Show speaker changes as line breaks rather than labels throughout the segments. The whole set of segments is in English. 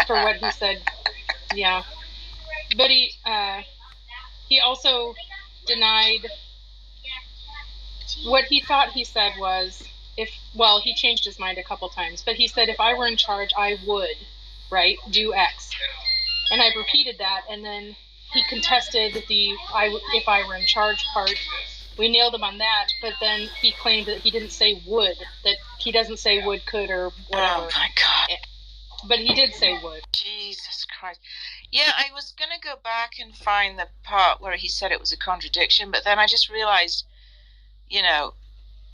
for what he said. Yeah, but he also denied what he thought he said was he changed his mind a couple times, but he said if I were in charge, I would, right, do X, and I repeated that, and then he contested if I were in charge part. We nailed him on that, but then he claimed that he didn't say would, that he doesn't say would, could, or whatever.
Oh my God.
But he did say would.
Jesus Christ. Yeah, I was going to go back and find the part where he said it was a contradiction, but then I just realized, you know,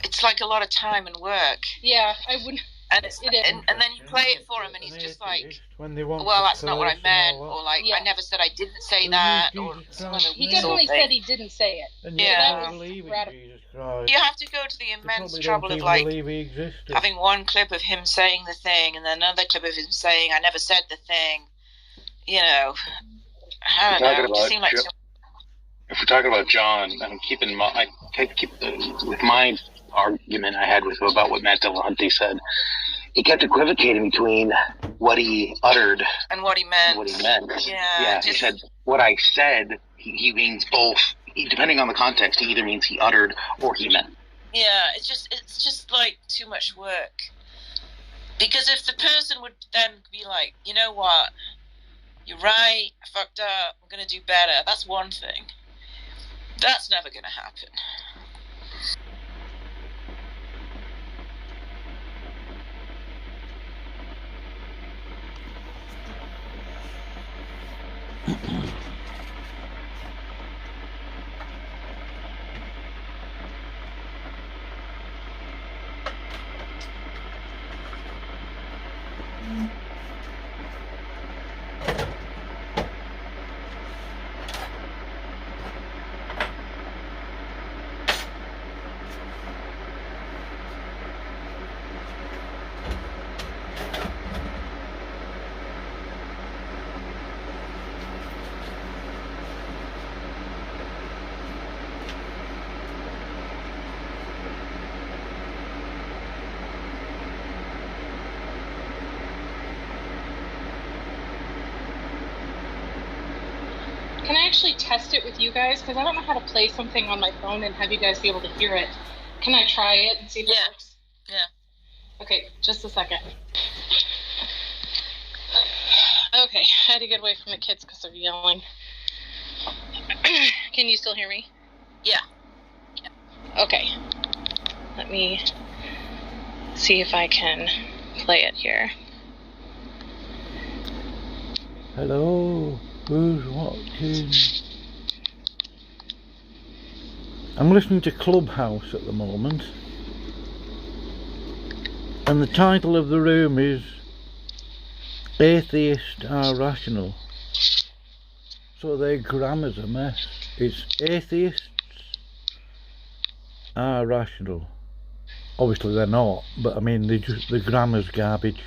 it's like a lot of time and work.
Yeah, I wouldn't.
And then you play it for him, and he's just like, well, that's not what I meant, or like, I never said I didn't say that, or some other
He definitely said he didn't say it.
Yeah. You have to go to the immense trouble of like having one clip of him saying the thing, and then another clip of him saying, I never said the thing. You know, I don't know. It just seemed like
if we're talking about John, keep in mind, with my argument I had with him about what Matt Dillahunty said, he kept equivocating between what he uttered
and what he meant.
Yeah, he said what I said. He means both. Depending on the context, he either means he uttered or he meant.
Yeah, it's just like too much work. Because if the person would then be like, you know what, you're right, I fucked up, I'm gonna do better. That's one thing. That's never gonna happen.
Can I actually test it with you guys? Because I don't know how to play something on my phone and have you guys be able to hear it. Can I try it and see if it works?
Yeah.
Okay, just a second. Okay, I had to get away from the kids because they're yelling. Can you still hear me?
Yeah.
Okay. Let me see if I can play it here.
Hello. Who's watching? I'm listening to Clubhouse at the moment, and the title of the room is Atheists Are Rational. So their grammar's a mess. It's Atheists Are Rational. Obviously they're not, but I mean the grammar's garbage.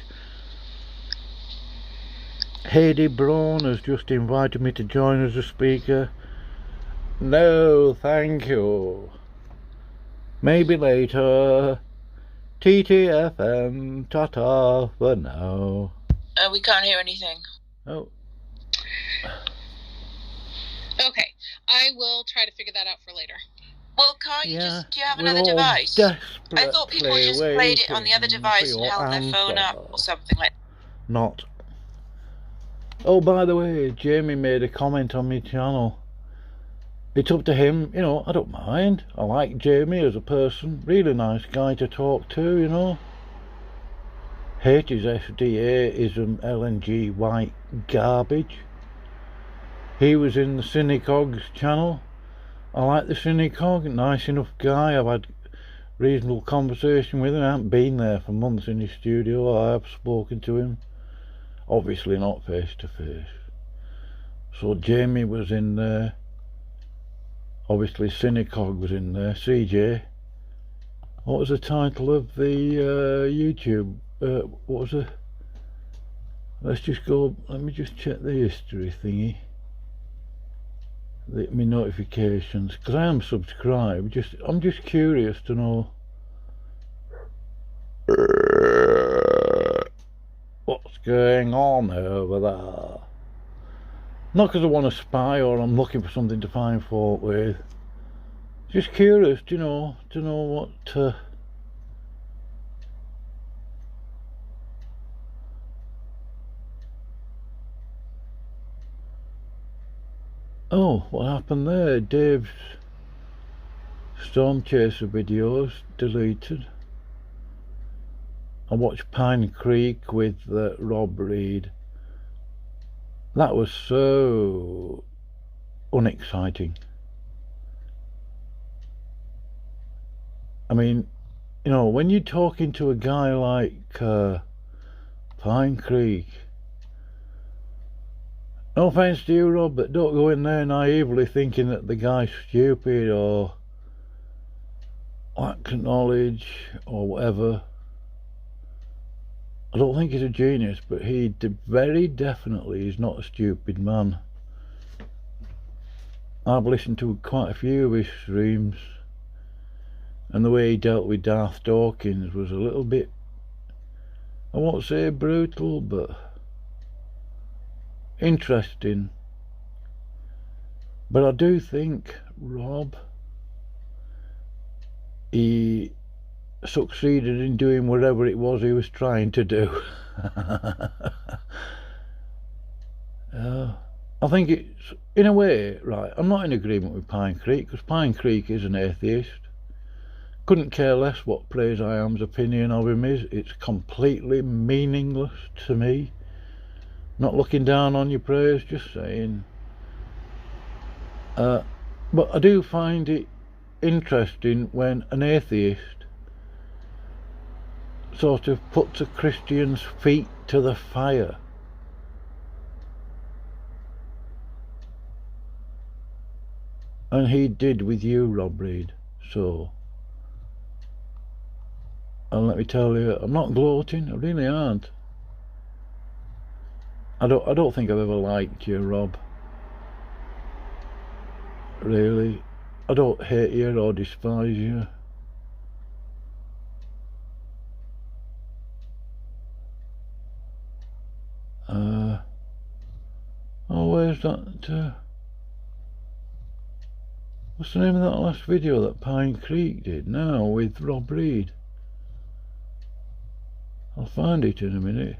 Heidi Braun has just invited me to join as a speaker. No, thank you. Maybe later. TTFN, ta-ta for now.
We can't hear anything.
Oh.
Okay, I will try to figure that out for later.
Well, can't you do you have another device? I thought people just played it on the other device and held their phone up or something like that.
Not. Oh, by the way, Jamie made a comment on my channel. It's up to him, you know, I don't mind. I like Jamie as a person. Really nice guy to talk to, you know. Hate his SDAism, LNG, white garbage. He was in the Cinecog's channel. I like the Cinecog, nice enough guy. I've had reasonable conversation with him. I haven't been there for months in his studio. I have spoken to him. Obviously not face to face. So Jamie was in there. Obviously Cinecog was in there. CJ. What was the title of the YouTube? What was the... Let's just go... Let me just check the history thingy. My notifications. Because I am subscribed. I'm just curious to know... what's going on over there? Not because I want to spy or I'm looking for something to find fault with. Just curious, to know what... Oh, what happened there? Dave's Storm Chaser videos deleted. I watched Pine Creek with Rob Reed. That was so unexciting. I mean, you know, when you're talking to a guy like Pine Creek, no offence to you, Rob, but don't go in there naively thinking that the guy's stupid or lacks knowledge or whatever. I don't think he's a genius, but he very definitely is not a stupid man. I've listened to quite a few of his streams, and the way he dealt with Darth Dawkins was a little bit, I won't say brutal, but interesting. But I do think Rob, he succeeded in doing whatever it was he was trying to do. I think it's, in a way, right, I'm not in agreement with Pine Creek, because Pine Creek is an atheist. Couldn't care less what Praise I Am's opinion of him is. It's completely meaningless to me. Not looking down on your Praise, just saying. But I do find it interesting when an atheist sort of puts a Christian's feet to the fire. And he did with you, Rob Reed. So, and let me tell you, I'm not gloating, I really aren't. I don't think I've ever liked you, Rob. Really. I don't hate you or despise you. Oh, where's that? What's the name of that last video that Pine Creek did now with Rob Reed? I'll find it in a minute.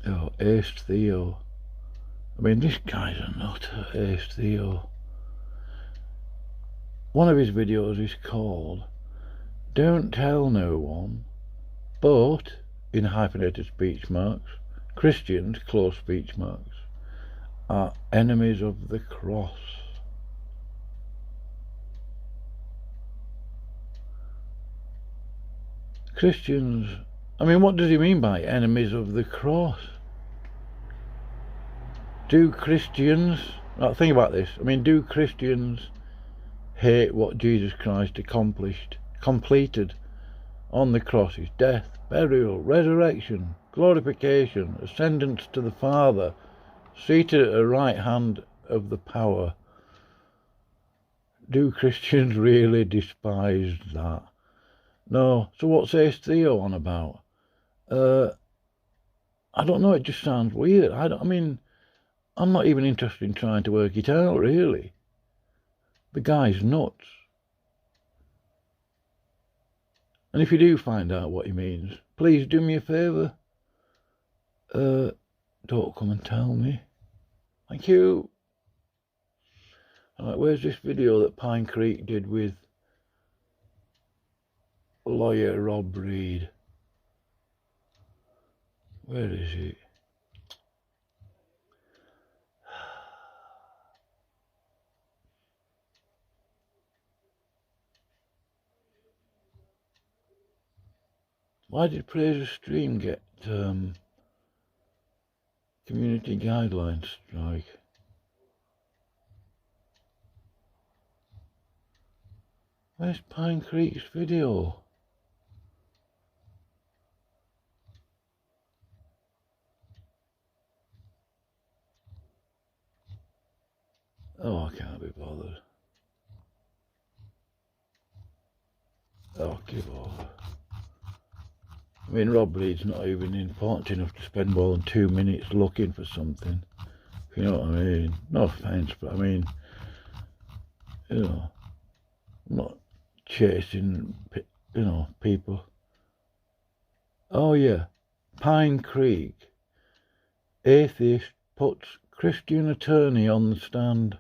Oh, Ace Theo. I mean, this guy's a nutter, Ace Theo. One of his videos is called Don't Tell No One, but, in hyphenated speech marks, Christians, close speech marks, are enemies of the cross. Christians, I mean, what does he mean by enemies of the cross? Do Christians, think about this, I mean, do Christians hate what Jesus Christ completed on the cross? His death, burial, resurrection, glorification, ascendance to the Father, seated at the right hand of the power. Do Christians really despise that? No. So what's Ace Theo on about? I don't know, it just sounds weird. I mean, I'm not even interested in trying to work it out, really. The guy's nuts. And if you do find out what he means, please do me a favour. Don't come and tell me. Thank you. Alright, where's this video that Pine Creek did with lawyer Rob Reed? Where is it? Why did Praise Stream get community guidelines strike? Where's Pine Creek's video? Oh, I can't be bothered. Oh, give over. I mean, Rob Reed's not even important enough to spend more than 2 minutes looking for something. If you know what I mean. No offence, but I mean, you know, I'm not chasing, you know, people. Oh yeah, Pine Creek. Atheist puts Christian attorney on the stand.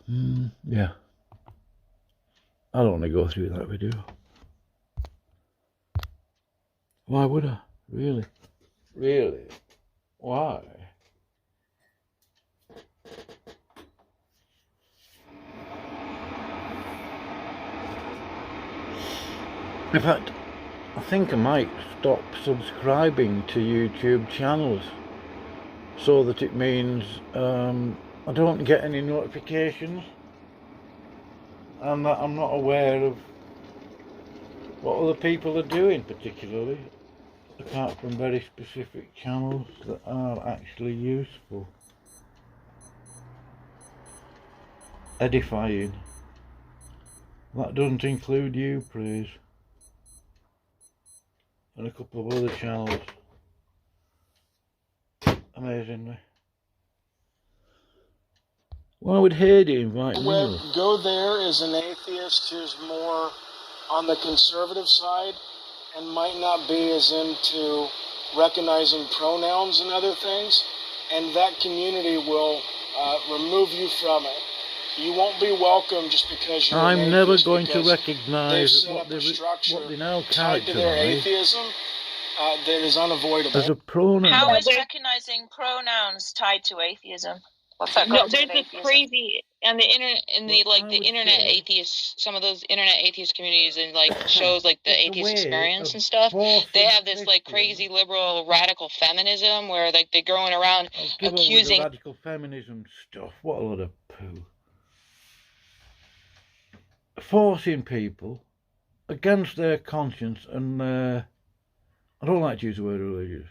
Yeah. I don't want to go through that video. Why would I? Really? Really? Why? In fact, I think I might stop subscribing to YouTube channels so that it means I don't get any notifications and that I'm not aware of what other people are doing, particularly, apart from very specific channels that are actually useful. Edifying. That doesn't include you, Praise. And a couple of other channels. Amazingly. Why would Heidi invite me?
Go there as an atheist who's more on the conservative side and might not be as into recognizing pronouns and other things, and that community will remove you from it. You won't be welcome just because you're
I'm
an
never
atheist,
going to
because
recognise
they've set up a
what
structure
they now
tied to their
characterise
atheism that is unavoidable.
as a pronoun.
How is recognizing pronouns tied to atheism? What's that got
No,
to do
there's
with
this
atheism?
crazy on the internet, in the
Well,
like
I
the
would
internet
say
atheists, some of those internet atheist communities and like shows like the
it's a
atheist
way
experience
of
and stuff. They
forcing
have this like
Christians.
crazy liberal radical feminism where like they're going around
I'll give over the
accusing.
radical feminism stuff. What a lot of poo. Forcing people against their conscience and their, I don't like to use the word religious,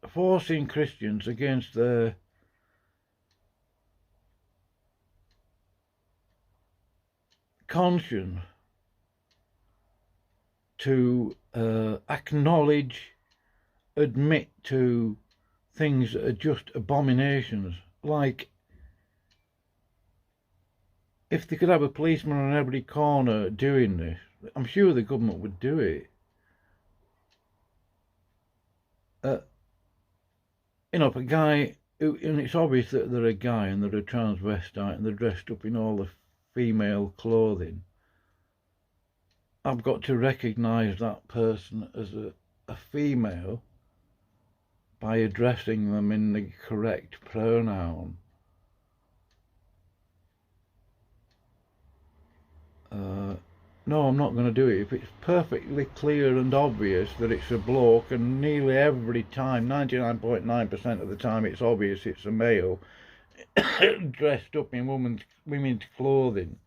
forcing Christians against their conscience to acknowledge, admit to things that are just abominations. Like, if they could have a policeman on every corner doing this, I'm sure the government would do it. You know, if a guy, and it's obvious that they're a guy and they're a transvestite and they're dressed up in all the female clothing, I've got to recognise that person as a female by addressing them in the correct pronoun. No, I'm not going to do it. If it's perfectly clear and obvious that it's a bloke, and nearly every time, 99.9% of the time, it's obvious it's a male dressed up in women's clothing,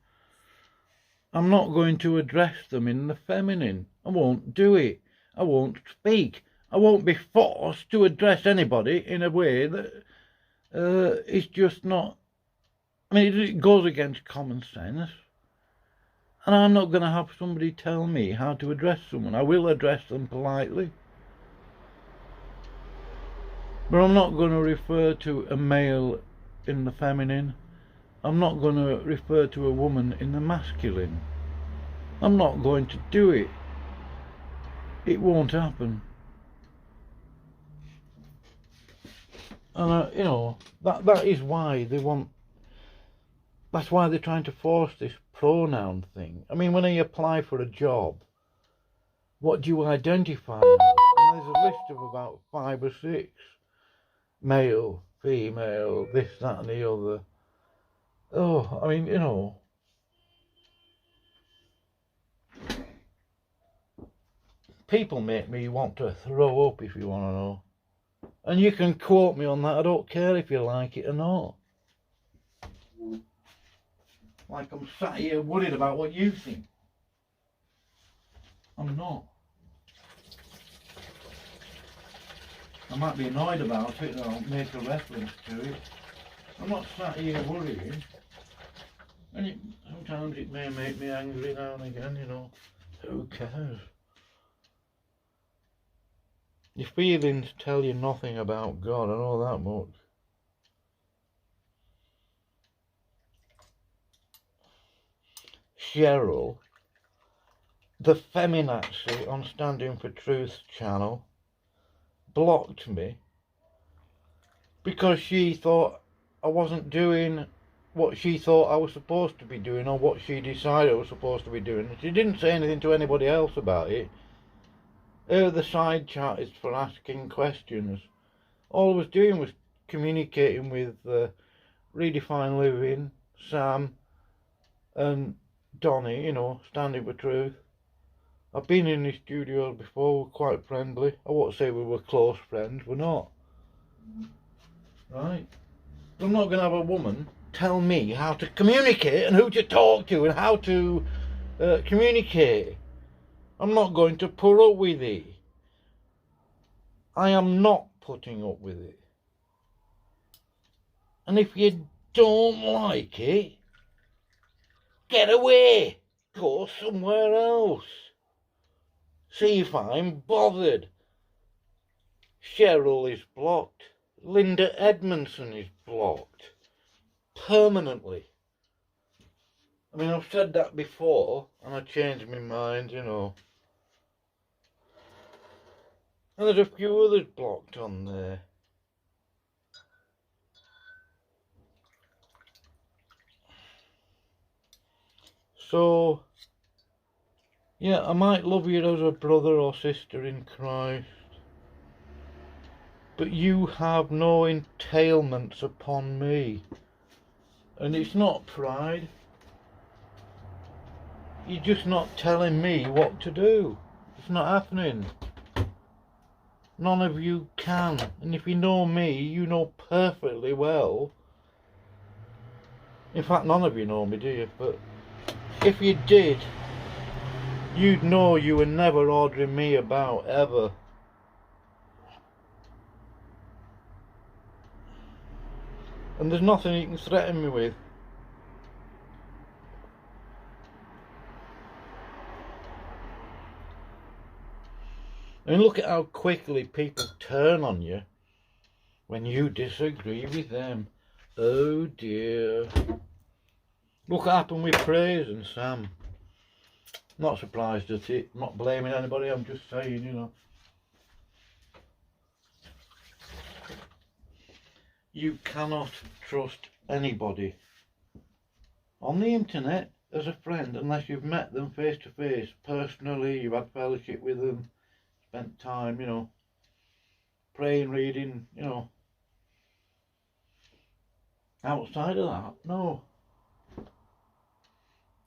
I'm not going to address them in the feminine. I won't do it. I won't speak. I won't be forced to address anybody in a way that is just not... I mean, it goes against common sense. And I'm not going to have somebody tell me how to address someone. I will address them politely. But I'm not going to refer to a male in the feminine. I'm not going to refer to a woman in the masculine. I'm not going to do it. It won't happen. And, you know, that is why they want... That's why they're trying to force this pronoun thing. I mean, when you apply for a job, what do you identify as? And there's a list of about 5 or 6. Male, female, this, that and the other. Oh, I mean, you know. People make me want to throw up, if you want to know. And you can quote me on that. I don't care if you like it or not. Like I'm sat here worried about what you think. I'm not. I might be annoyed about it and I'll make a reference to it. I'm not sat here worrying. And sometimes it may make me angry now and again, you know. Who cares? Your feelings tell you nothing about God, I know that much. Cheryl, the feminazi on Standing for Truth channel, blocked me because she thought I wasn't doing what she thought I was supposed to be doing or what she decided I was supposed to be doing. She didn't say anything to anybody else about it. The side chat is for asking questions. All I was doing was communicating with Redefine Living, Sam and Donnie, you know, Standing for Truth. I've been in the studio before, we're quite friendly. I won't say we were close friends, we're not. Right? I'm not going to have a woman tell me how to communicate and who to talk to and how to communicate. I'm not going to put up with it. I am not putting up with it. And if you don't like it, get away. Go somewhere else. See if I'm bothered. Cheryl is blocked. Linda Edmondson is blocked. Permanently. I mean, I've said that before, and I changed my mind, you know. And there's a few others blocked on there. So, yeah, I might love you as a brother or sister in Christ, but you have no entailments upon me. And it's not pride. You're just not telling me what to do. It's not happening. None of you can. And if you know me, you know perfectly well. In fact, none of you know me, do you? But if you did, you'd know you were never ordering me about, ever. And there's nothing you can threaten me with. I mean, look at how quickly people turn on you when you disagree with them. Oh dear. Look what happened with Praise and Sam. Not surprised at it. I'm not blaming anybody, I'm just saying, you know. You cannot trust anybody on the internet as a friend unless you've met them face to face, personally, you've had fellowship with them, spent time, you know, praying, reading, you know. Outside of that, no.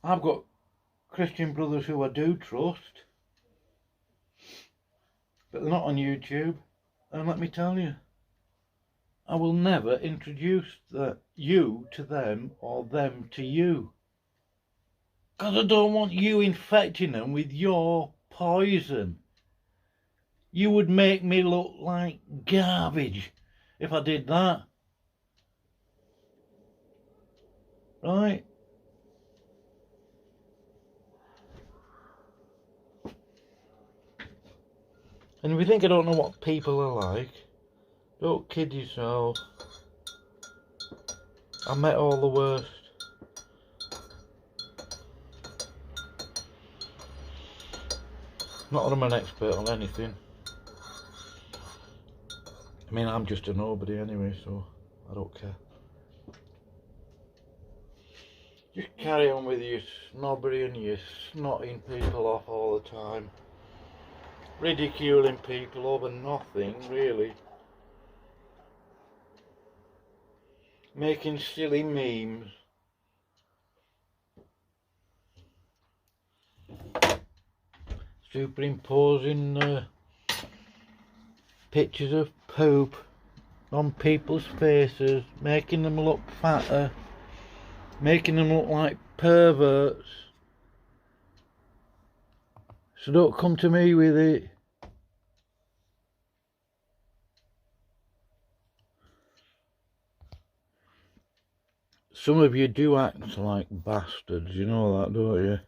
I've got Christian brothers who I do trust, but they're not on YouTube, and let me tell you, I will never introduce you to them or them to you, because I don't want you infecting them with your poison. You would make me look like garbage if I did that. Right? And if you think I don't know what people are like, don't kid yourself. I met all the worst. Not that I'm an expert on anything. I mean, I'm just a nobody anyway, so I don't care. Just carry on with your snobbery and your snotting people off all the time. Ridiculing people over nothing, really. Making silly memes. Superimposing pictures of poop on people's faces, making them look fatter, making them look like perverts. So don't come to me with it. some of you do act like bastards, you know that, don't you?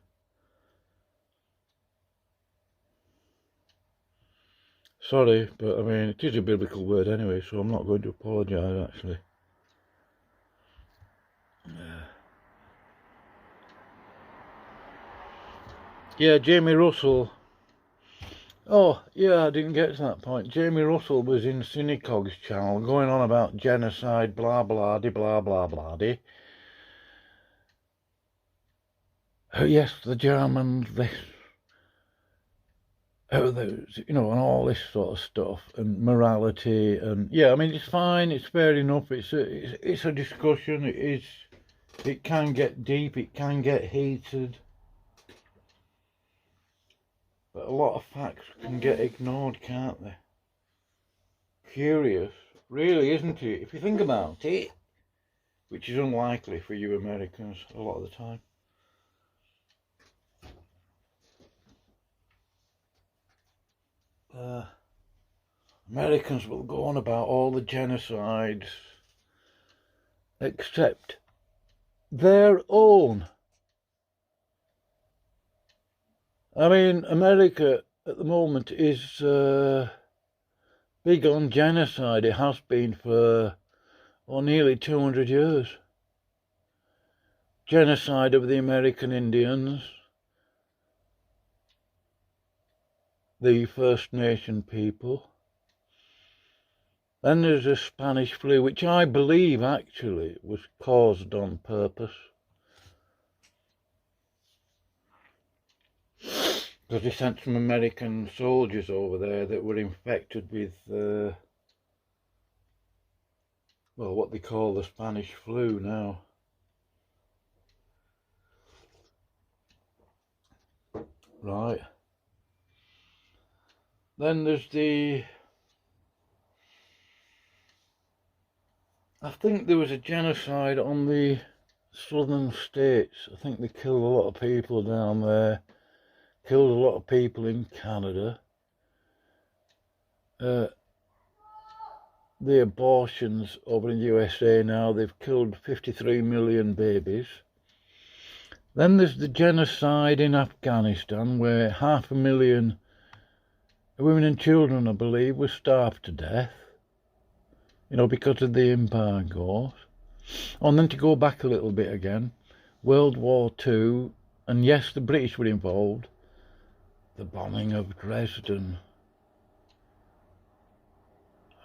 Sorry, but I mean, it is a biblical word anyway, so I'm not going to apologise, actually. Yeah, Jamie Russell. Oh, yeah, I didn't get to that point. Jamie Russell was in Cinecog's channel going on about genocide, blah, blah, blah, blah, blah. Yes, the Germans, this. You know, and all this sort of stuff, and morality, and yeah, I mean, it's fine, it's fair enough, it's a discussion, it can get deep, it can get heated, but a lot of facts can get ignored, can't they? Curious, really, isn't it? If you think about it, which is unlikely for you Americans a lot of the time. Americans will go on about all the genocides except their own. I mean, America at the moment is big on genocide. It has been for nearly 200 years. Genocide of the American Indians, the First Nation people. Then there's the Spanish flu, which I believe actually was caused on purpose. Because they sent some American soldiers over there that were infected with, well, what they call the Spanish flu now. Right. Then there's I think there was a genocide on the southern states. I think they killed a lot of people down there. Killed a lot of people in Canada. The abortions over in the USA now, they've killed 53 million babies. Then there's the genocide in Afghanistan, where 500,000 women and children, I believe, were starved to death. You know, because of the embargoes. And then to go back a little bit again, World War II, and yes, the British were involved, the bombing of Dresden.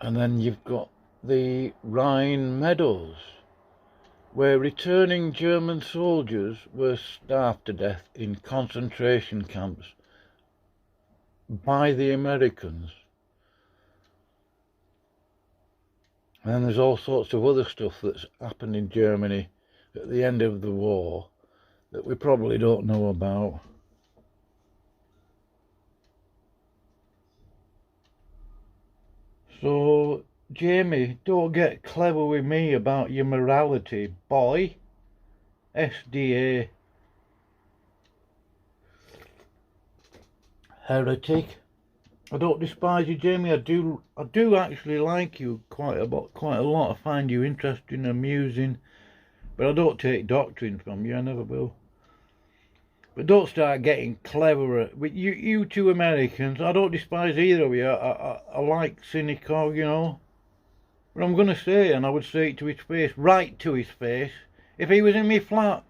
And then you've got the Rhine Meadows, where returning German soldiers were starved to death in concentration camps by the Americans. And there's all sorts of other stuff that's happened in Germany at the end of the war that we probably don't know about. So, Jamie, don't get clever with me about your morality, boy. SDA. Heretic. I don't despise you, Jamie. I do actually like you quite a lot. I find you interesting, amusing, but I don't take doctrine from you. I never will. But don't start getting cleverer. With you two Americans, I don't despise either of you. I like Cinecog, you know. But I'm going to say, and I would say it to his face, right to his face, if he was in me flat.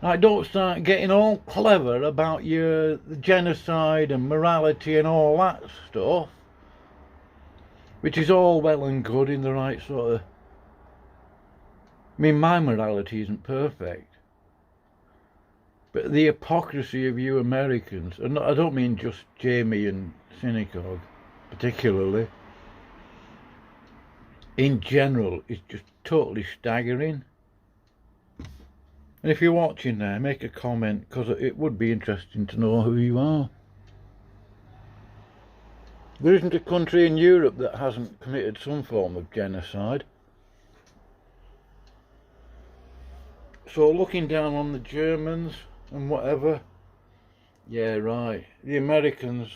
Like, don't start getting all clever about the genocide and morality and all that stuff, which is all well and good in the right sort of... I mean, my morality isn't perfect, but the hypocrisy of you Americans, and I don't mean just Jamie and Cinecog particularly, in general, is just totally staggering. And if you're watching there, make a comment, because it would be interesting to know who you are. There isn't a country in Europe that hasn't committed some form of genocide. So looking down on the Germans and whatever, yeah, right. The Americans,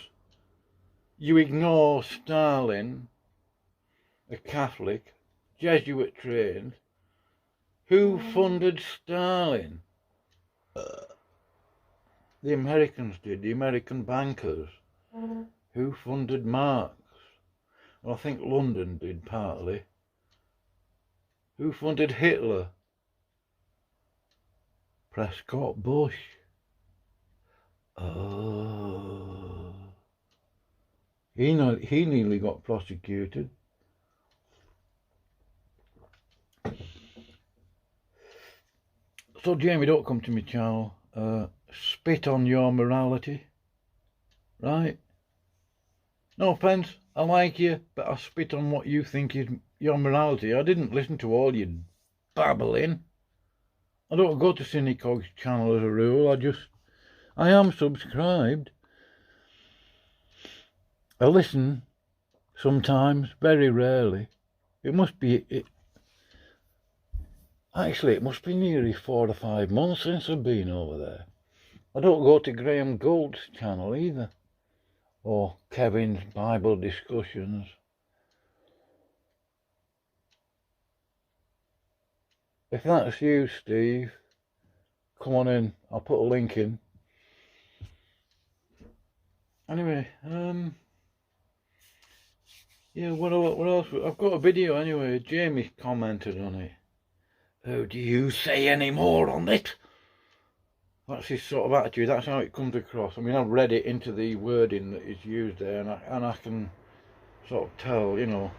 you ignore Stalin, a Catholic, Jesuit trained, Who funded Stalin? The Americans did, the American bankers. Who funded Marx? Well, I think London did partly. Who funded Hitler? Prescott Bush. Oh. He nearly got prosecuted. So Jamie, don't come to my channel. Spit on your morality. Right? No offence, I like you, but I spit on what you think is your morality. I didn't listen to all your babbling. I don't go to Cinecog's channel as a rule. I am subscribed. I listen sometimes, very rarely. It must be nearly 4 or 5 months since I've been over there. I don't go to Graham Gould's channel either, or Kevin's Bible discussions. If that's you, Steve, come on in. I'll put a link in. Anyway, yeah, what else? I've got a video anyway. Jamie commented on it. How do you say any more on it? That's his sort of attitude. That's how it comes across. I mean, I've read it into the wording that is used there, and I can sort of tell, you know,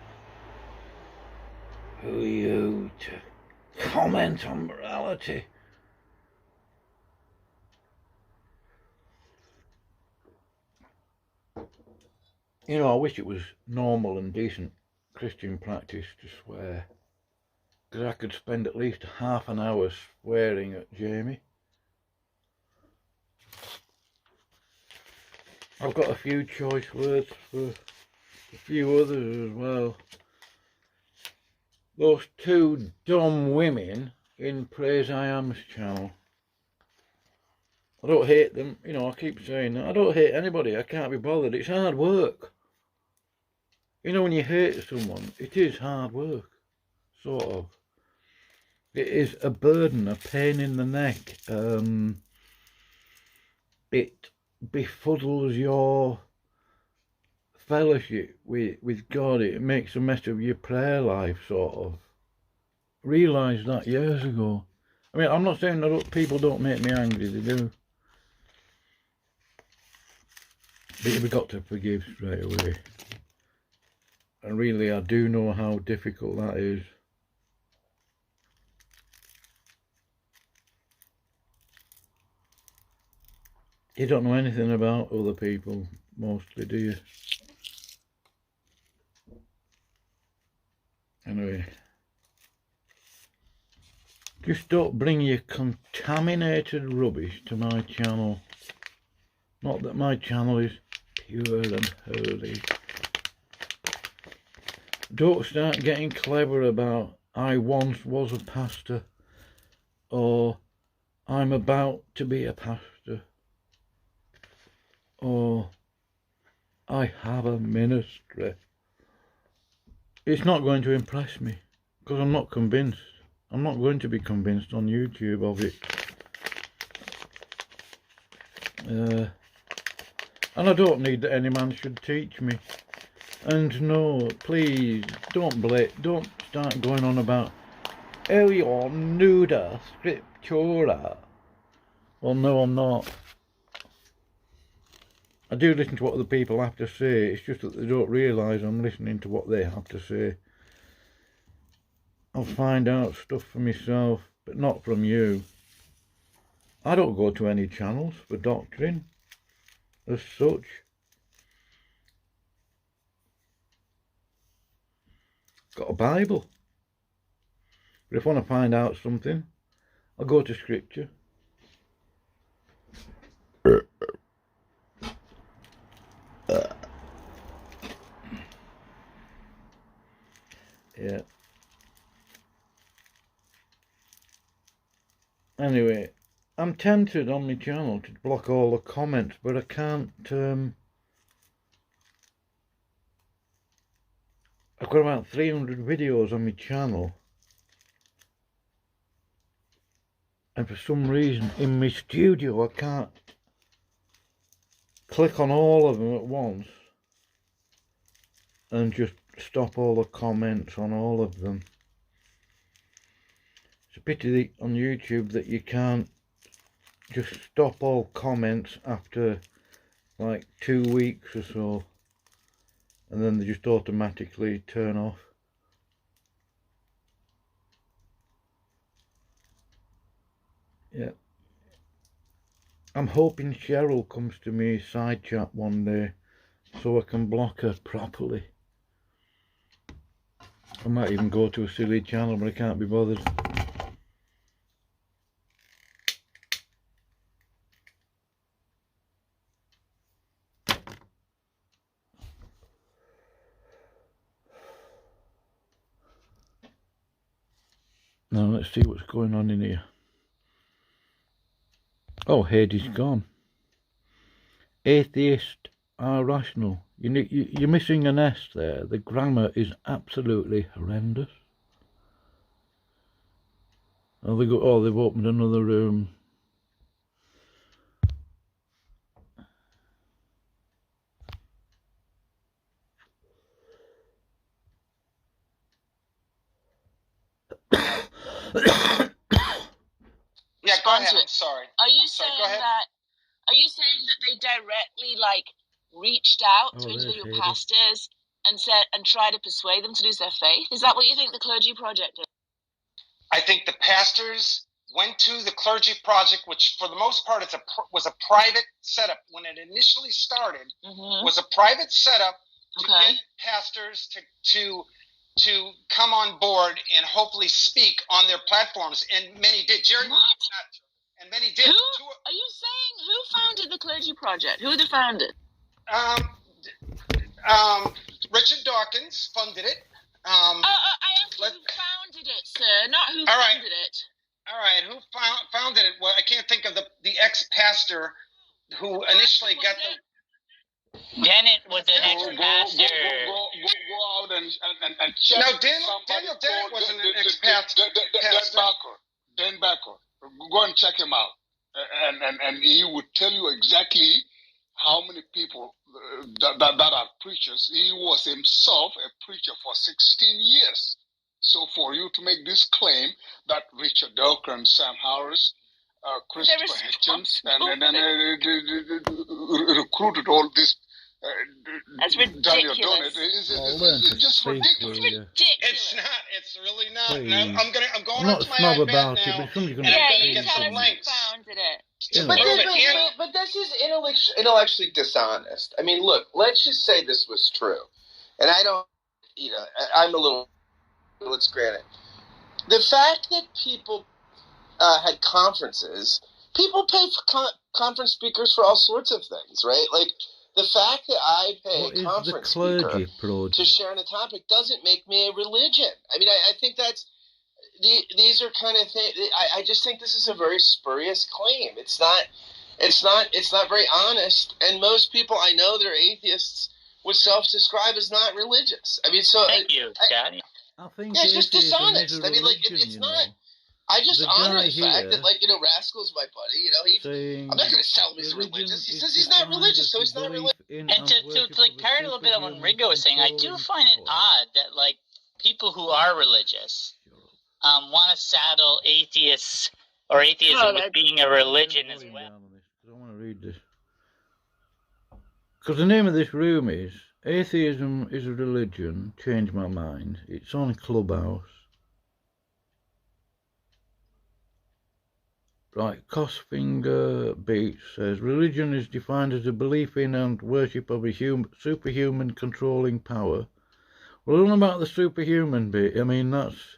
who are you to comment on morality? You know, I wish it was normal and decent Christian practice to swear, because I could spend at least half an hour swearing at Jamie. I've got a few choice words for a few others as well. Those two dumb women in Praise I Am's channel. I don't hate them, you know, I keep saying that. I don't hate anybody, I can't be bothered. It's hard work. You know, when you hate someone, it is hard work, sort of. It is a burden, a pain in the neck. It befuddles your fellowship with God. It makes a mess of your prayer life, sort of. Realised that years ago. I mean, I'm not saying that people don't make me angry, they do. But you've got to forgive straight away. And really, I do know how difficult that is. You don't know anything about other people, mostly, do you? Anyway. Just don't bring your contaminated rubbish to my channel. Not that my channel is pure and holy. Don't start getting clever about I once was a pastor, or I'm about to be a pastor, or I have a ministry. It's not going to impress me, because I'm not convinced. I'm not going to be convinced on YouTube of it. And I don't need that any man should teach me. And no, please, don't start going on about, oh, you're nuda scriptura. Well, no, I'm not. I do listen to what other people have to say. It's just that they don't realise I'm listening to what they have to say. I'll find out stuff for myself, but not from you. I don't go to any channels for doctrine, as such. Got a Bible. But if I want to find out something, I'll go to Scripture. Yeah. Anyway, I'm tempted on my channel to block all the comments, but I can't. I've got about 300 videos on my channel, And for some reason in my studio I can't click on all of them at once and just stop all the comments on all of them. It's a pity on YouTube that you can't just stop all comments after like 2 weeks or so, and then they just automatically turn off. Yeah, I'm hoping Cheryl comes to me side chat one day so I can block her properly. I might even go to a silly channel, but I can't be bothered. Now let's see what's going on in here. Oh, Hades gone. Atheist are rational. You're missing an S there. The grammar is absolutely horrendous. Oh, they've opened another room.
Yeah, go ahead. I'm sorry.
Are you
I'm sorry.
saying
Go ahead.
that? Are you saying that they directly like reached out to individual pastors and said and tried to persuade them to lose their faith? Is that what you think the Clergy Project did?
I think the pastors went to the Clergy Project, which for the most part was a private setup. When it initially started, was a private setup to get pastors to come on board and hopefully speak on their platforms, and many did. Jerry, and many did.
Are you saying who founded the Clergy Project? Who are the founders?
Richard Dawkins funded it.
I asked who founded it, sir, not who funded it.
All right, who founded it? Well, I can't think of the ex-pastor who initially got the...
Dennett was an ex-pastor.
Go out and check.
No, Daniel Dennett wasn't an ex-pastor.
Dan Backer. Go and check him out. And he would tell you exactly how many people that are preachers. He was himself a preacher for 16 years. So for you to make this claim that Richard Dawkins, Sam Harris, Christopher Hitchens, and recruited all this
that's ridiculous.
Daniel Dennett, it's just ridiculous.
It's ridiculous.
It's not. It's really not.
Please.
I'm going
not
on to my
snob
iPad
about
now.
it, but somebody's going
You
get
tell
some
us who
links.
founded it.
You know.
But that's just intellectually dishonest. I mean, look, let's just say this was true. And I don't, I'm a little, let's grant it. The fact that people had conferences, people pay for conference speakers for all sorts of things, right? Like, the fact that I pay a conference speaker to share on a topic doesn't make me a religion. I mean, I think that's, these are kind of things, I just think this is a very spurious claim. It's not very honest, and most people I know that are atheists would self-describe as not religious. I mean, so...
Thank you, Scott.
I think
it's just dishonest. I mean, like, it's not... I just honor the fact that, like, Rascal's my buddy, I'm not going to tell him he's religious. He says he's not religious, so he's not religious.
And to like parrot a little bit on what Ringo was saying, I do find it odd that, like, people who are religious want to saddle atheists or atheism with being a religion as well.
I want to read this. Because the name of this room is Atheism is a Religion, Change My Mind. It's on Clubhouse. Right, Cosfinger Beats says, religion is defined as a belief in and worship of a superhuman controlling power. Well, I don't know about the superhuman bit. I mean, that's,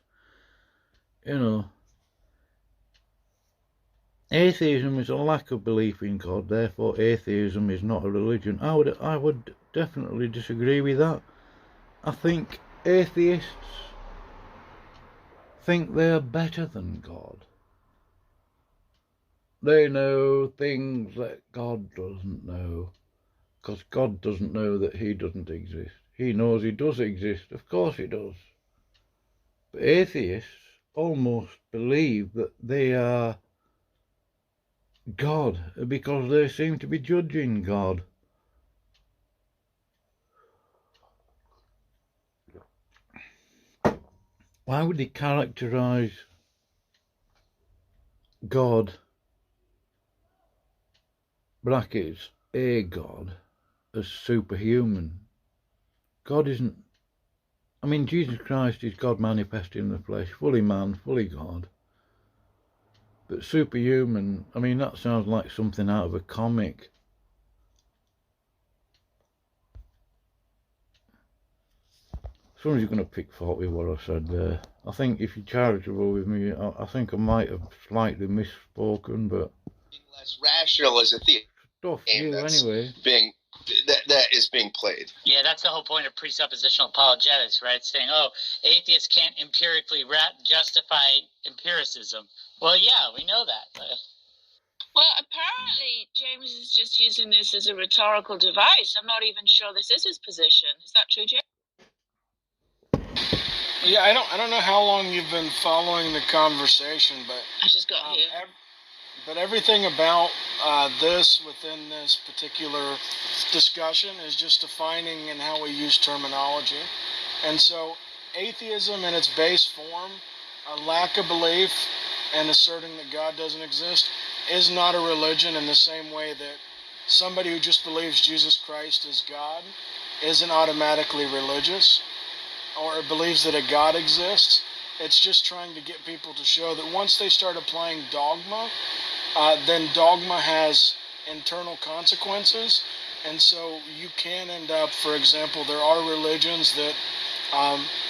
atheism is a lack of belief in God, therefore atheism is not a religion. I would definitely disagree with that. I think atheists think they're better than God. They know things that God doesn't know, because God doesn't know that he doesn't exist. He knows he does exist, of course he does. But atheists almost believe that they are God, because they seem to be judging God. Why would he characterize God, brackets, a God, as superhuman? God isn't. I mean, Jesus Christ is God manifested in the flesh, fully man, fully God. But superhuman, I mean, that sounds like something out of a comic. Someone's going to pick fault with what I said there. I think if you're charitable with me, I think I might have slightly misspoken, but...
Less rational as a theory.
Stuff you, anyway.
That is being played.
Yeah, that's the whole point of presuppositional apologetics, right? Saying, oh, atheists can't empirically justify empiricism. Well, yeah, we know that.
Well, apparently James is just using this as a rhetorical device. I'm not even sure this is his position. Is that true, James?
Yeah, I don't know how long you've been following the conversation, but
I just got here.
But everything about this within this particular discussion is just defining and how we use terminology. And so atheism in its base form, a lack of belief and asserting that God doesn't exist, is not a religion in the same way that somebody who just believes Jesus Christ is God isn't automatically religious or believes that a God exists. It's just trying to get people to show that once they start applying dogma, then dogma has internal consequences, and so you can end up, for example, there are religions that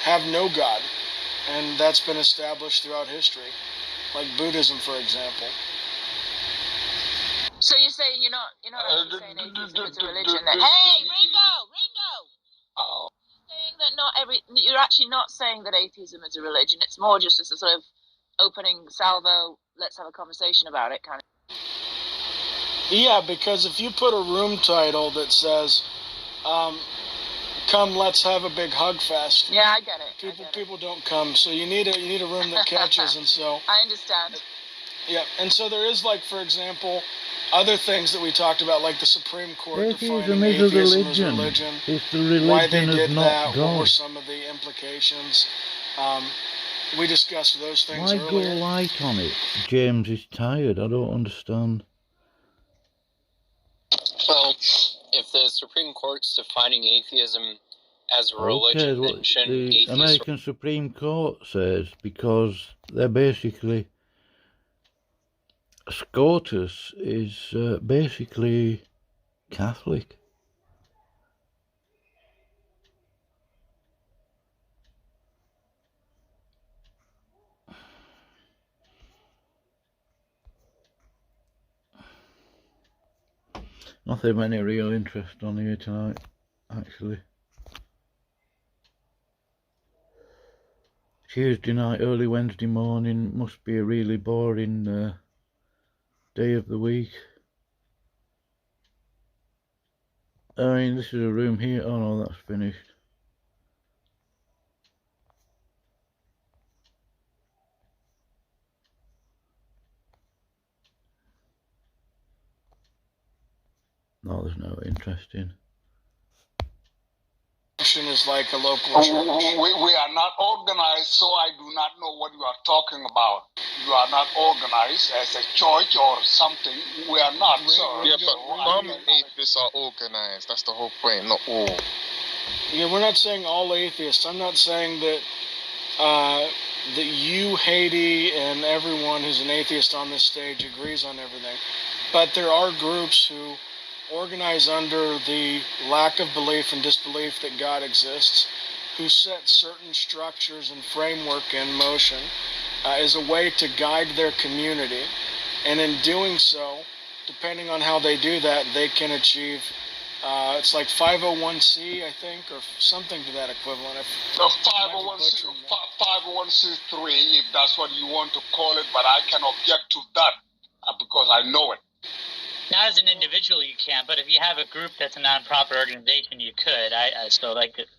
have no God, and that's been established throughout history, like Buddhism, for example.
So you're saying you're not actually saying atheism is a religion? Hey, Ringo! Oh. Saying that you're actually not saying that atheism is a religion. It's more just as a sort of opening salvo, let's have a conversation about it kind of.
Yeah, because if you put a room title that says, come, let's have a big hug fest.
Yeah, I get it.
People don't come, so you need a room that catches, and so.
I understand.
Yeah, and so there is, like, for example, other things that we talked about, like the Supreme Court defining atheism as religion.
It's the religion
why they did
of not
that,
God.
what were some of the implications. We discussed those things
Why
earlier.
go light on it? James is tired. I don't understand.
Well, if the Supreme Court's defining atheism as a religion, then shouldn't
the American Supreme Court says, because they're basically... SCOTUS is basically Catholic. Nothing of any real interest on here tonight, actually. Tuesday night, early Wednesday morning, must be a really boring day of the week. I mean, this is a room here. Oh no, that's finished. No, there's no interest in.
Is like a local church.
We are not organized, so I do not know what you are talking about. You are not organized as a church or something. We are not.
Yeah, but some atheists are organized. That's the whole point, not all.
Yeah, we're not saying all atheists. I'm not saying that that you, Haiti, and everyone who's an atheist on this stage agrees on everything. But there are groups who organize under the lack of belief and disbelief that God exists, who set certain structures and framework in motion as a way to guide their community. And in doing so, depending on how they do that, they can achieve, it's like 501c, I think, or something to that equivalent.
501c3, if that's what you want to call it, but I can object to that because I know it.
Not as an individual, you can't, but if you have a group that's a non-profit organization, you could.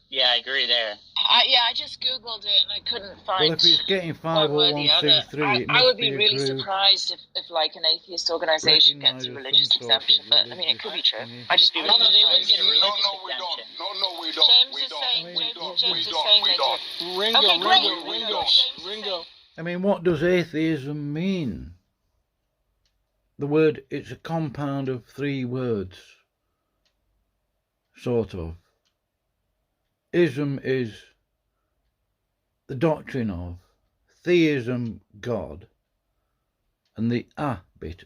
Yeah, I agree there.
I just Googled it and I couldn't find
Well, if it's getting
one way or the other.
501c3, it
I
must
would
be
be
a
really
group
surprised if like an atheist organization gets a
recognised
religious
some sort of
exemption, but I mean, it
religious
could be true.
thingy.
I'd just be
No,
really
they wouldn't
surprised.
get a religious
No, we don't.
exemption.
No, we don't.
James
We
is
don't.
saying,
I mean,
James is saying they do.
Ringo,
Okay, great.
Ringo.
I mean, what does atheism mean? The word, it's a compound of 3 words, sort of. Ism is the doctrine of, theism, God, and the bit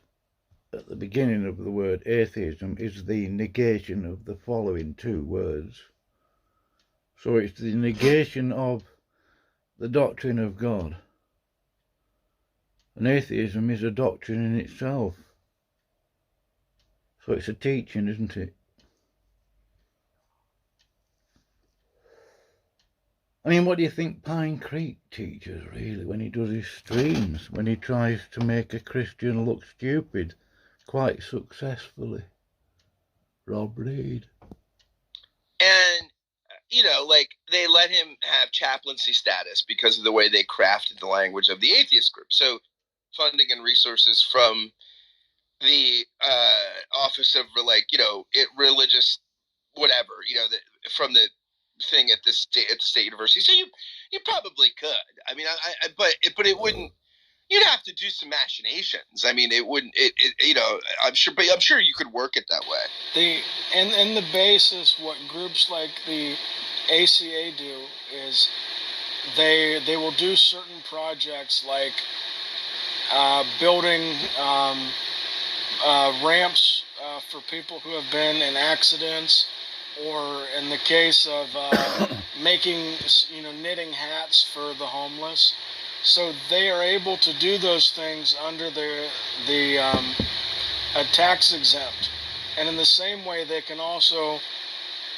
at the beginning of the word atheism is the negation of the following 2 words. So it's the negation of the doctrine of God. And atheism is a doctrine in itself. So it's a teaching, isn't it? I mean, what do you think Pine Creek teaches, really, when he does his streams, when he tries to make a Christian look stupid, quite successfully? Rob Reed.
And, you know, like, they let him have chaplaincy status because of the way they crafted the language of the atheist group. So funding and resources from the office of, like, you know, religious whatever, you know, from the thing at the state university. So you probably could. I mean, but it wouldn't. You'd have to do some machinations. I mean, it wouldn't. You know, I'm sure you could work it that way.
And the basis, what groups like the ACA do is they will do certain projects like building ramps for people who have been in accidents, or in the case of making, you know, knitting hats for the homeless. So they are able to do those things under the tax exempt. And in the same way, they can also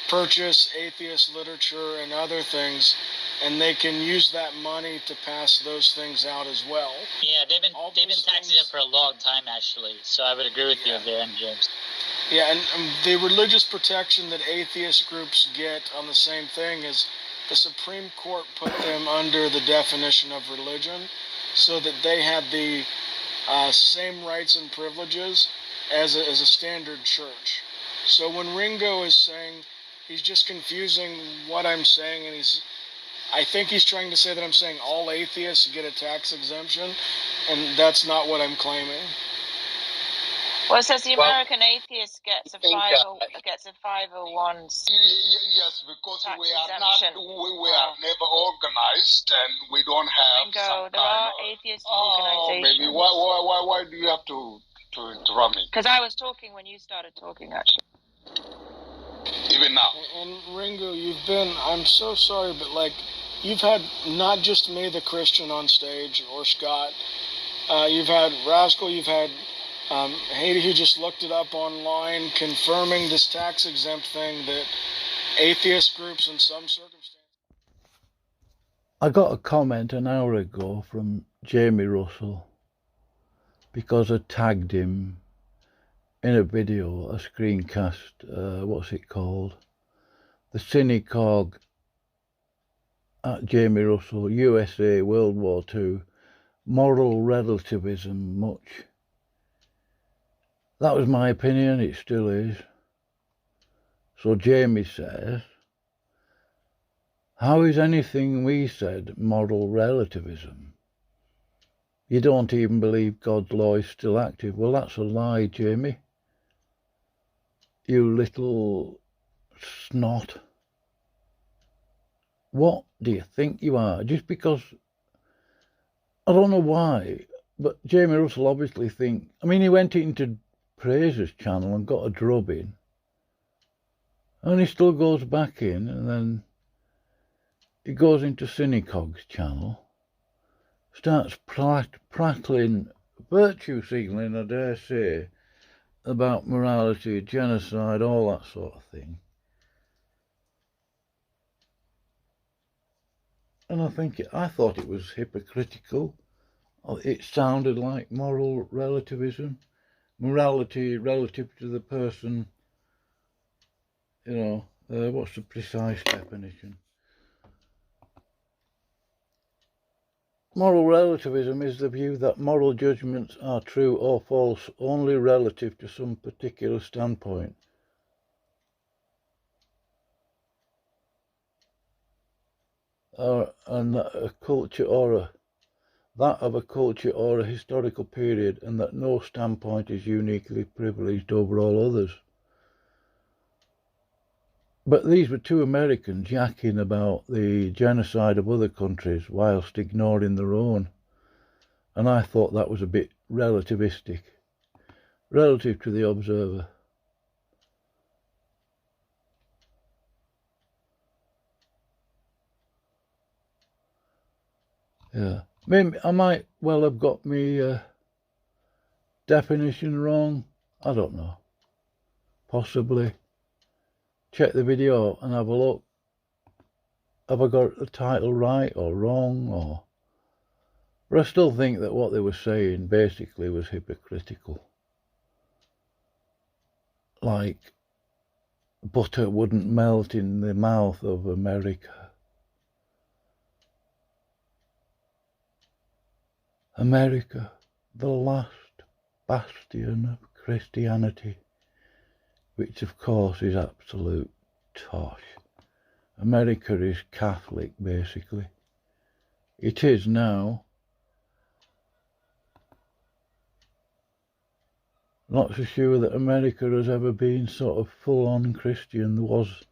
purchase atheist literature and other things, and they can use that money to pass those things out as well.
Yeah, they've been taxing it for a long time, actually. So I would agree with you there, James.
Yeah, and the religious protection that atheist groups get on the same thing is the Supreme Court put them under the definition of religion so that they had the same rights and privileges as a standard church. So when Ringo is saying, he's just confusing what I'm saying, and I think he's trying to say that I'm saying all atheists get a tax exemption, and that's not what I'm claiming.
Well, it says the American atheist gets a 501.
Yes, because we are never organized and we don't have
Ringo,
some
there
kind
are
of
atheist
Baby,
organizations.
why do you have to interrupt me?
Because I was talking when you started talking, actually.
Even now.
And Ringo, I'm so sorry, but like, you've had not just me, the Christian, on stage, or Scott. You've had Rascal, you've had Haiti, who just looked it up online, confirming this tax exempt thing that atheist groups in some circumstances.
I got a comment an hour ago from Jamie Russell because I tagged him in a video, a screencast, what's it called? The Synagogue at Jamie Russell, USA, World War II, moral relativism, much. That was my opinion, it still is. So Jamie says, how is anything we said moral relativism? You don't even believe God's law is still active. Well, that's a lie, Jamie. You little snot. What do you think you are? Just because, I don't know why, but Jamie Russell obviously he went into Praise's channel and got a drubbing, and he still goes back in, and then he goes into Synagogue's channel, starts prattling, virtue signaling, I dare say, about morality, genocide, all that sort of thing. And I thought it was hypocritical. It sounded like moral relativism. morality relative to the person, you know, what's the precise definition? Moral relativism is the view that moral judgments are true or false only relative to some particular standpoint. And that of a culture or a historical period, and that no standpoint is uniquely privileged over all others. But these were two Americans yakking about the genocide of other countries whilst ignoring their own. And I thought that was a bit relativistic, relative to the observer. Yeah, maybe I might well have got me definition wrong. I don't know. Possibly. Check the video and have a look. Have I got the title right or wrong? Or... But I still think that what they were saying basically was hypocritical. Like butter wouldn't melt in the mouth of America. America, the last bastion of Christianity, which of course is absolute tosh. America is Catholic, basically. It is now. Not so sure that America has ever been sort of full-on Christian. There was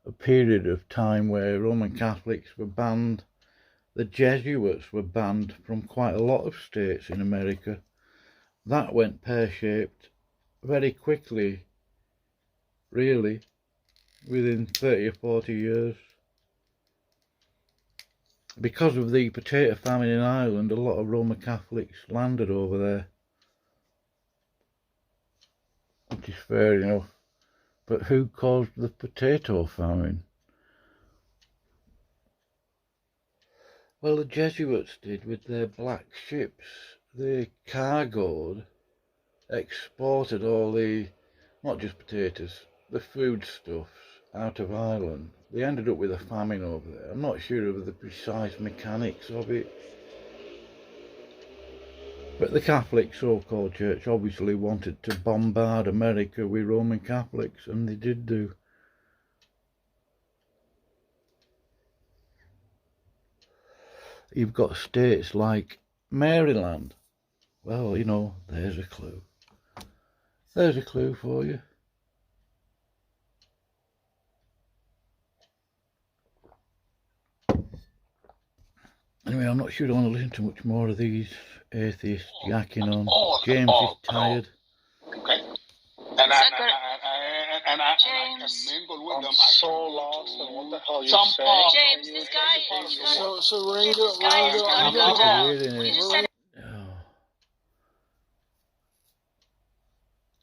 a period of time where Roman Catholics were banned. The Jesuits were banned from quite a lot of states in America. That went pear-shaped very quickly, really, within 30 or 40 years. Because of the potato famine in Ireland, a lot of Roman Catholics landed over there. Which is fair enough. But who caused the potato famine? Well, the Jesuits did with their black ships. They cargoed, exported all the, not just potatoes, the foodstuffs out of Ireland. They ended up with a famine over there. I'm not sure of the precise mechanics of it. But the Catholic so-called church obviously wanted to bombard America with Roman Catholics, and they did do. You've got states like Maryland. Well, you know, there's a clue. There's a clue for you. Anyway, I'm not sure I want to listen to much more of these atheists yakking on. James is tired.
Okay. And I can mingle with them.
So lost in what the hell you
Some
say.
part.
James, this guy.
So Ringo,
I'm
Ringo,
hearing it. Oh.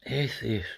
Atheists